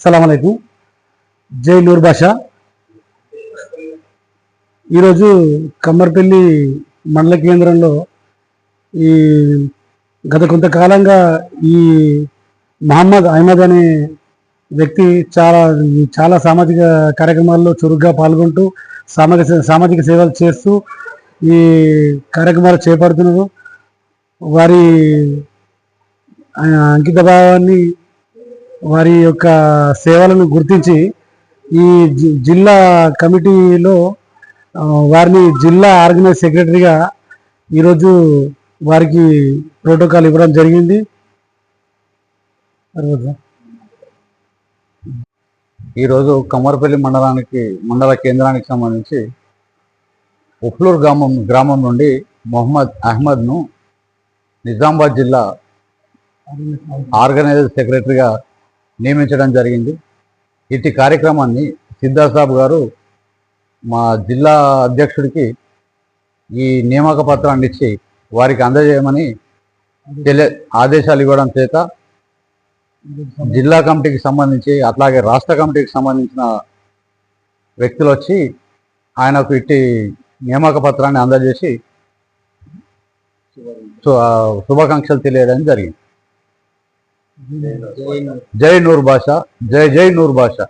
అస్సలాము అలైకుం. జై నూర్ బాషా. ఈరోజు కమ్మర్పల్లి మండల కేంద్రంలో ఈ గత కొంతకాలంగా ఈ మహమ్మద్ అహ్మద్ అనే వ్యక్తి చాలా సామాజిక కార్యక్రమాల్లో చురుగ్గా పాల్గొంటూ సామాజిక సేవలు చేస్తూ ఈ కార్యక్రమాలు చేపడుతున్నారు. వారి అంకిత భావాన్ని, వారి యొక్క సేవలను గుర్తించి ఈ జిల్లా కమిటీలో వారిని జిల్లా ఆర్గనైజ్ సెక్రటరీగా ఈరోజు వారికి ప్రోటోకాల్ ఇవ్వడం జరిగింది. ఈరోజు కమ్మర్పల్లి మండల కేంద్రానికి సంబంధించి ఉఫ్లూర్ గ్రామం నుండి మొహమ్మద్ అహ్మద్ను నిజామాబాద్ జిల్లా ఆర్గనైజర్ సెక్రటరీగా నియమించడం జరిగింది. ఇట్టి కార్యక్రమాన్ని సిద్ధాసాబ్ గారు మా జిల్లా అధ్యక్షుడికి ఈ నియామక పత్రాన్ని ఇచ్చి వారికి అందజేయమని ఆదేశాలు ఇవ్వడం చేత జిల్లా కమిటీకి సంబంధించి అట్లాగే రాష్ట్ర కమిటీకి సంబంధించిన వ్యక్తులు వచ్చి ఆయనకు ఇట్టి నియామక పత్రాన్ని అందజేసి శుభాకాంక్షలు తెలియడం జరిగింది. జై నూర్ బాషా. జై నూర్ బాషా.